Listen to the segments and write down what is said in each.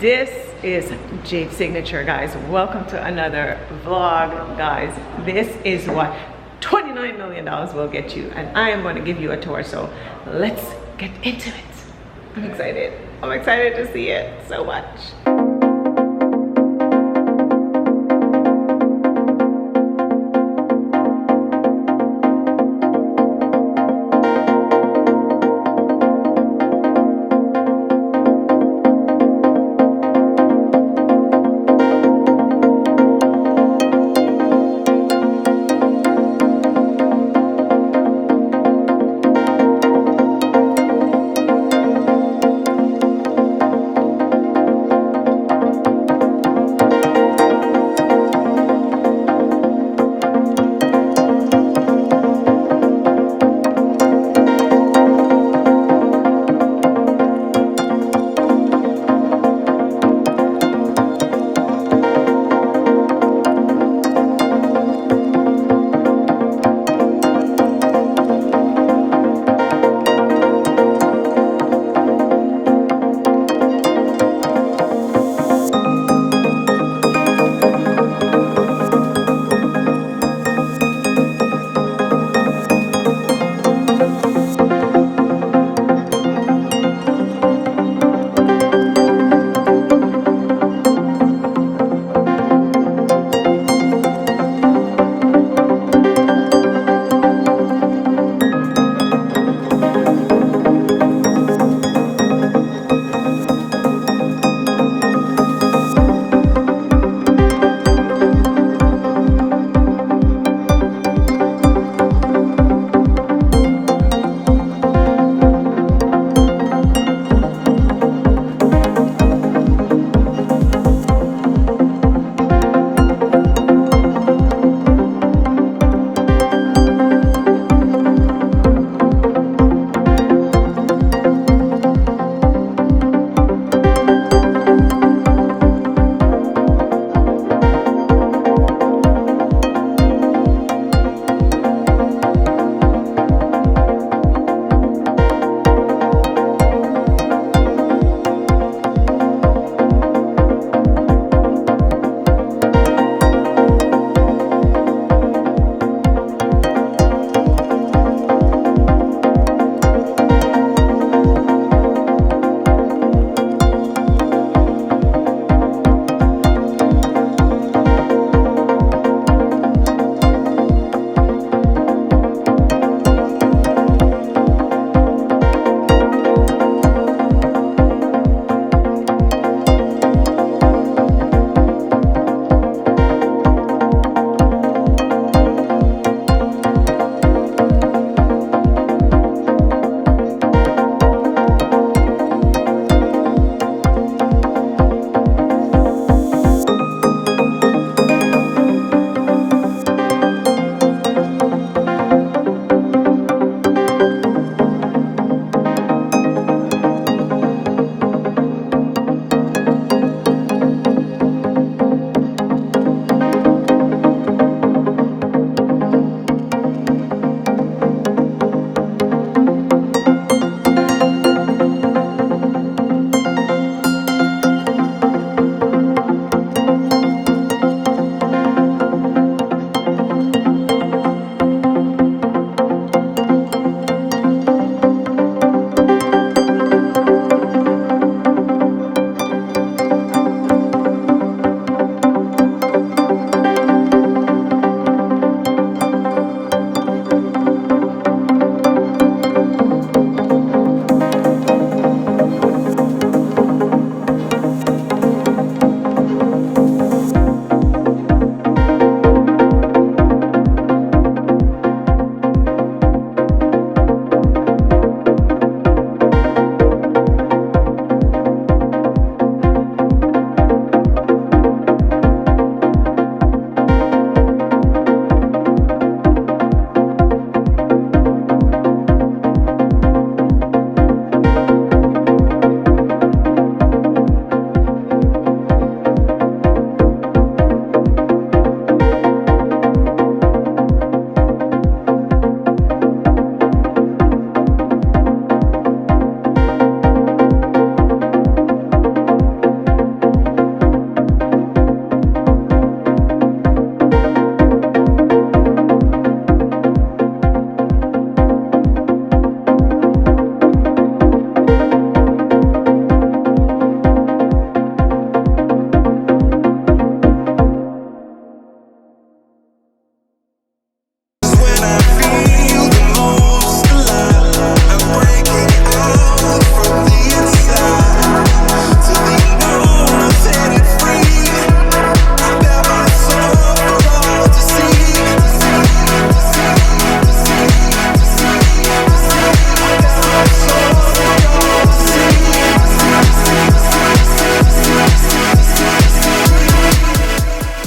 This is Jade Signature, guys. Welcome to another vlog, guys. This is what $29 million will get you, and I am going to give you a tour, so let's get into it. I'm excited. I'm excited to see it so much.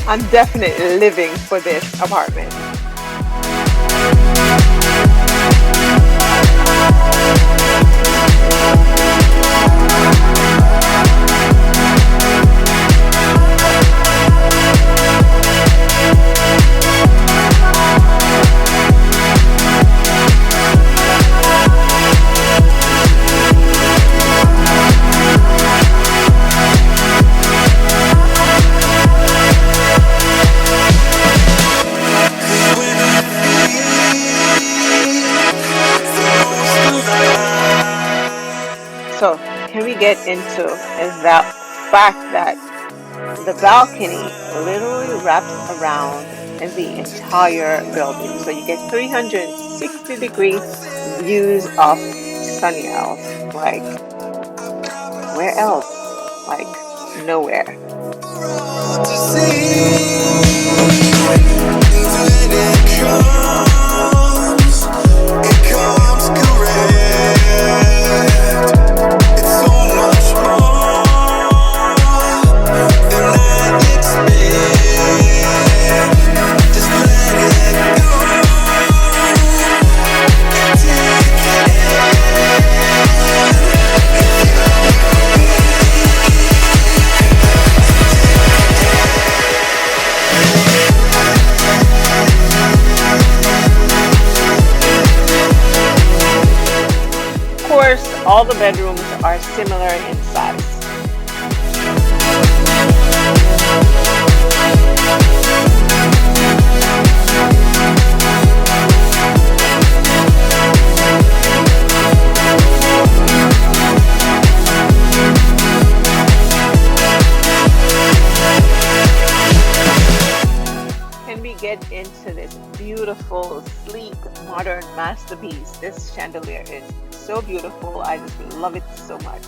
I'm definitely living for this apartment. So can we get into that fact that the balcony literally wraps around the entire building? So you get 360-degree views of Sunny Isles. Like, where else? Like, nowhere. All the bedrooms are similar in size. Can we get into this beautiful, sleek, modern masterpiece? This chandelier is so beautiful. I just love it so much.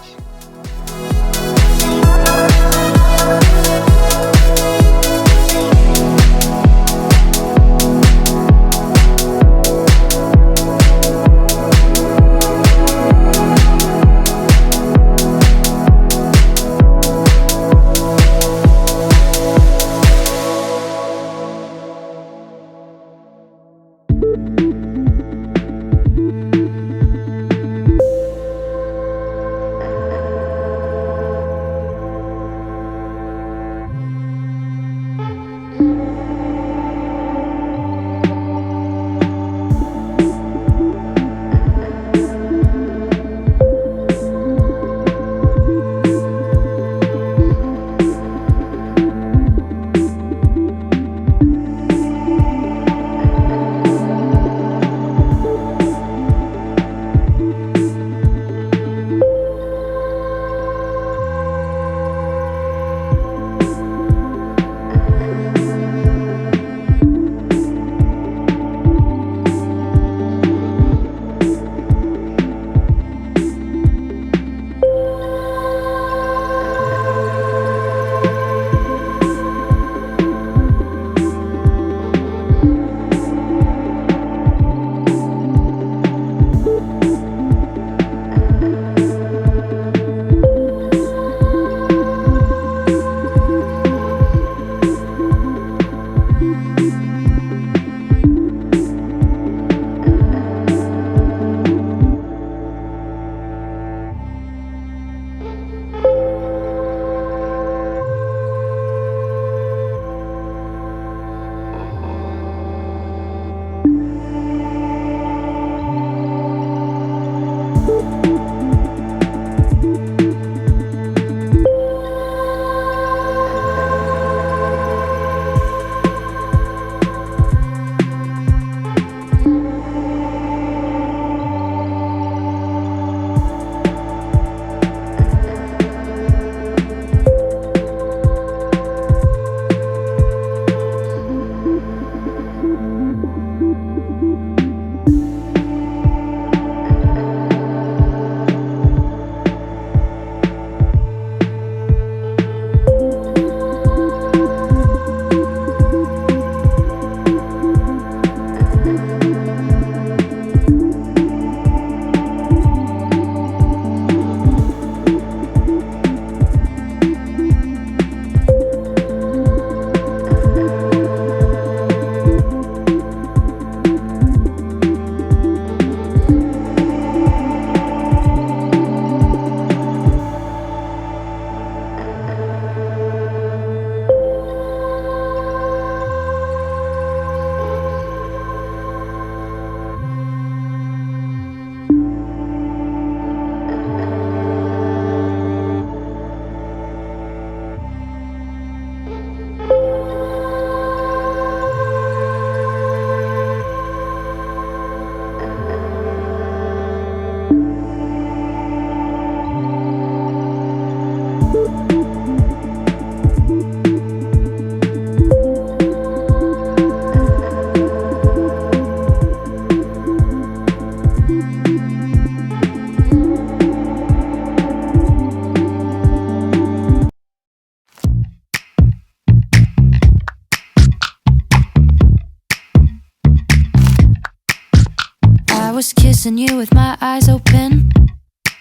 kissing you with my eyes open.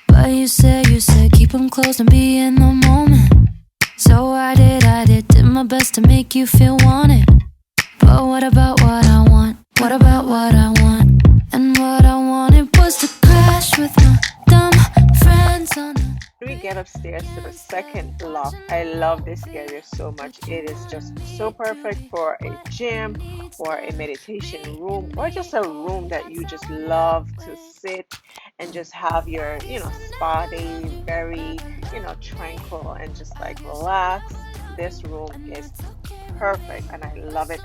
But you said keep them closed and be in the moment. So I did my best to make you feel wanted. But what about what I want? What about what I want? And what I wanted was to crash with my dumb friends on the... We get upstairs to the second loft. I love this area so much. It is just so perfect for a gym or a meditation room, or just a room that you just love to sit and just have your, spa day, very, tranquil and just like relax. This room is perfect and I love it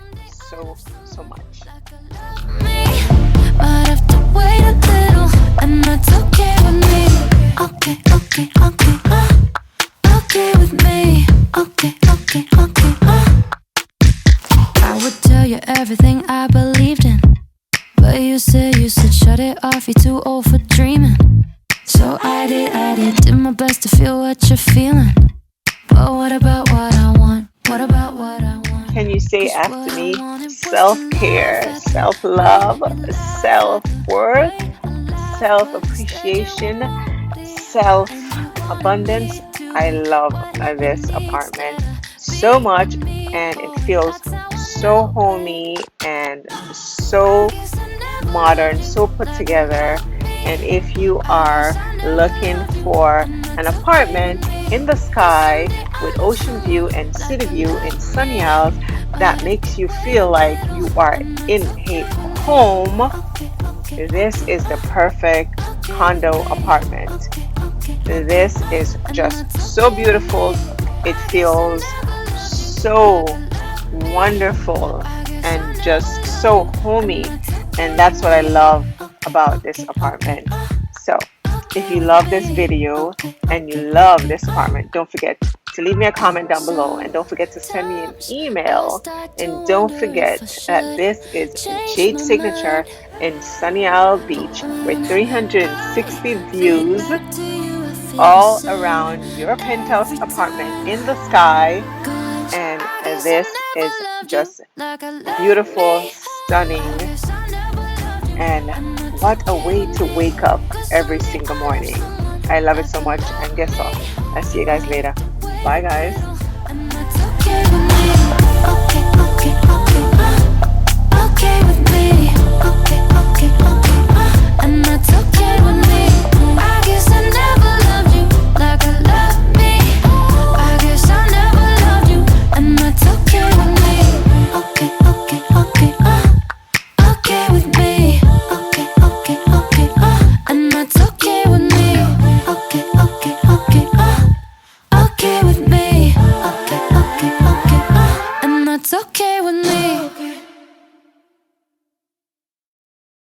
so much. But have to wait a little, and that's okay with me. Okay with me. Okay. I would tell you everything I believed in, but you said shut it off, you're too old for dreaming. So I did my best to feel what you're feeling. But what about what I want? What about what I want? Can you say after me? Self-care, self-love, self-worth, self-appreciation, self-abundance. I love this apartment so much, and it feels so homey and so modern, so put together. And if you are looking for an apartment in the sky with ocean view and city view in Sunny Isles that makes you feel like you are in a home, this is the perfect condo apartment. This is just so beautiful. It feels so wonderful and just so homey, and that's what I love about this apartment. So if you love this video and you love this apartment, don't forget to leave me a comment down below, and don't forget to send me an email, and don't forget that this is Jade Signature in Sunny Isle Beach with 360 views all around your penthouse apartment in the sky. And this is just beautiful, stunning, and what a way to wake up every single morning. I love it so much, and guess what? I'll see you guys later. Bye guys. Okay with me.